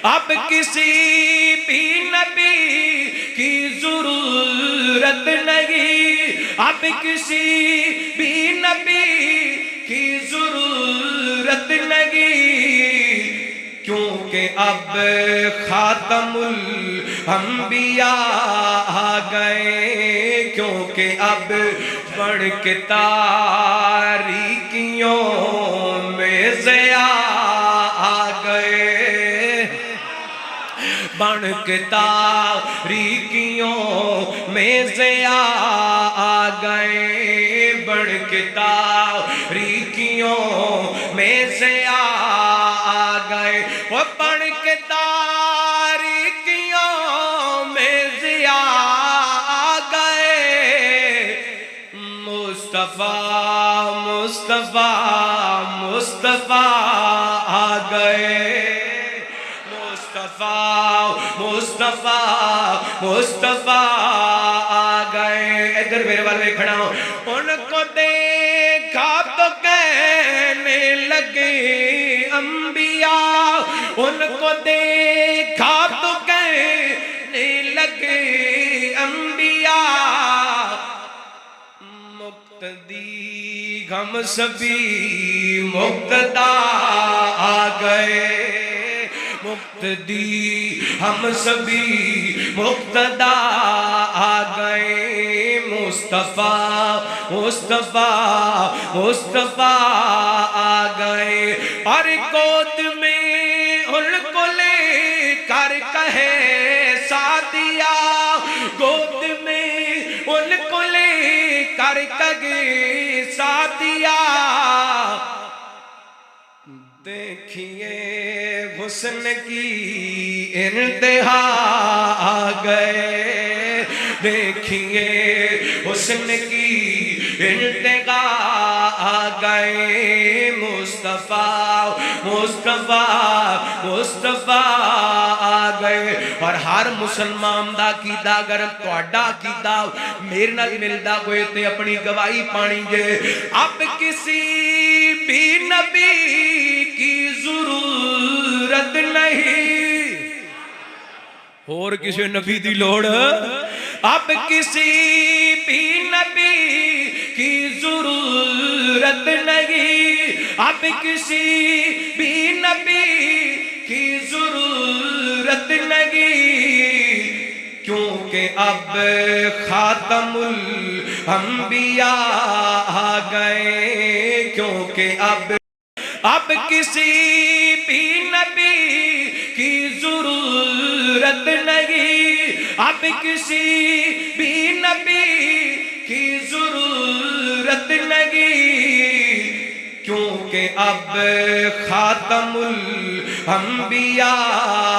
اب کسی بھی نبی کی ضرورت نہیں، اب کسی بھی نبی کی ضرورت نہیں، کیونکہ اب خاتم الانبیاء آ گئے، کیونکہ اب بڑھ کے تاریکیوں میں ضیاء آ گئے، بڑھ کے تاریکیوں میں ضیاء آ گئے، بڑھ کے تاریکیوں میں ضیاء آ گئے، وہ بڑھ کے تاریکیوں میں ضیاء آ گئے، مصطفیٰ مصطفیٰ مصطفیٰ آ گئے، مصطفیٰ مصطفیٰ مصطفیٰ آ گئے۔ ادھر میرے والے کھڑا ہوں، ان کو دیکھا تو کہنے لگے انبیاء، ان کو دیکھا تو کہنے لگے انبیاء، مقتدی ہم سبھی مقتدا آ گئے، مقتدی ہم سبھی مقتدا آ گئے، مصطفیٰ مصطفیٰ مصطفیٰ آ گئے، اور گود میں ان کو لے کر کہے سعدیہ، گود میں ان کو لے کر کہے سعدیہ، دیکھیے حسن کی انتہا آ گئے، دیکھیے حسن کی انتہا آ گئے، مصطفیٰ مصطفیٰ مصطفیٰ آ گئے، اور ہر مسلمان دا کیتا اگر تہاڈا کیتا میرے نال ملدا ہوئے تے اپنی گواہی پانی جے، اب کسی بھی نبی کی ضرورت نہیں، اور کسی نبی دی لوڑ، اب کسی بھی نبی کی ضرورت نہیں، اب کسی بھی نبی کی ضرورت نہیں، کیونکہ اب خاتم الانبیاء آ گئے، کیونکہ اب کسی بھی نبی کی ضرورت نہیں، اب کسی بھی نبی کی ضرورت نہیں، کیونکہ اب خاتم الانبیاء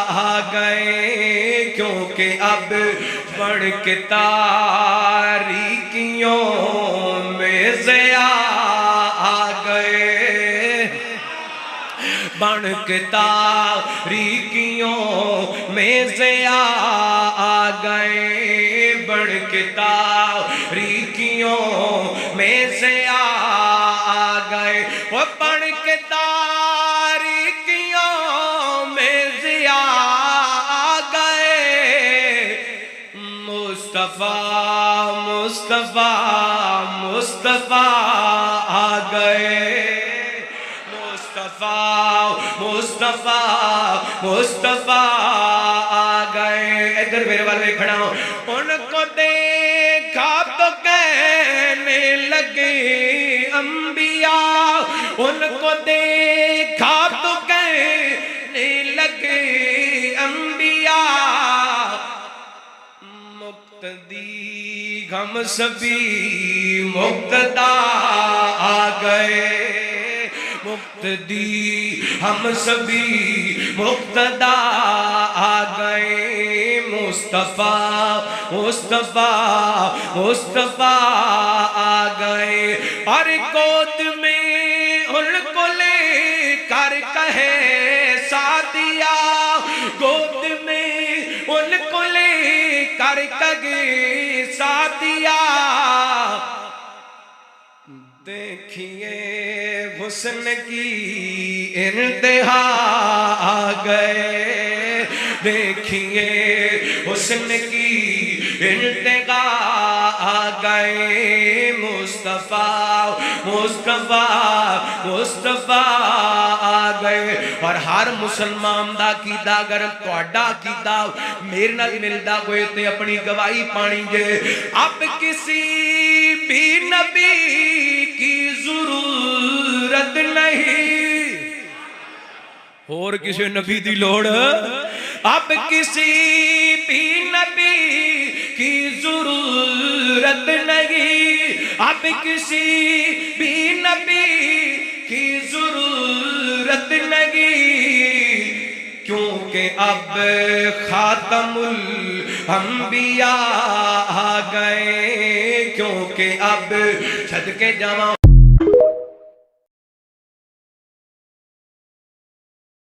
آ گئے، کیونکہ اب بڑھ کے تاریکیوں میں ضیاء آ گئے، بڑھ کے تاریکیوں میں ضیاء آ گئے، بڑھ کے تاریکیوں میں ضیاء آ گئے، وہ بڑھ کے تاریکیوں میں ضیاء آ گئے، مصطفیٰ مصطفیٰ مصطفیٰ آ گئے، مصطفیٰ مصطفیٰ مصطفیٰ آ گئے۔ ادھر میرے والے کھڑا ہوں، ان کو دیکھا تو کہنے لگے انبیاء، ان کو دیکھا تو کہنے لگے انبیاء، مقتدی ہم سبھی مقتدا آ گئے، مقتدی ہم سبھی مقتدا آ گئے، مصطفیٰ مصطفیٰ مصطفیٰ آ گئے، اور گود میں ان کو لے کر کہے سعدیہ، گود میں ان کو لے کر کہے سعدیہ، دیکھیے حسن کی انتہا آ گئے، دیکھیے حسن کی انتہا آ گئے مصطفیٰ مصطفیٰ مصطفیٰ آ گئے. اور ہر مسلمان دا کیدا اگر تہاڈا کیدا میرے نال ملدا ہوئے تے اپنی گواہی پانی جے. اب کسی بھی نبی کی ضرورت نہیں, اور کسی نبی دی لوڑ, اب کسی بھی نبی کی ضرورت نہیں, اب کسی بھی نبی کی ضرورت نہیں, کیونکہ اب خاتم الانبیاء آ گئے, کیونکہ اب صدقے جاواں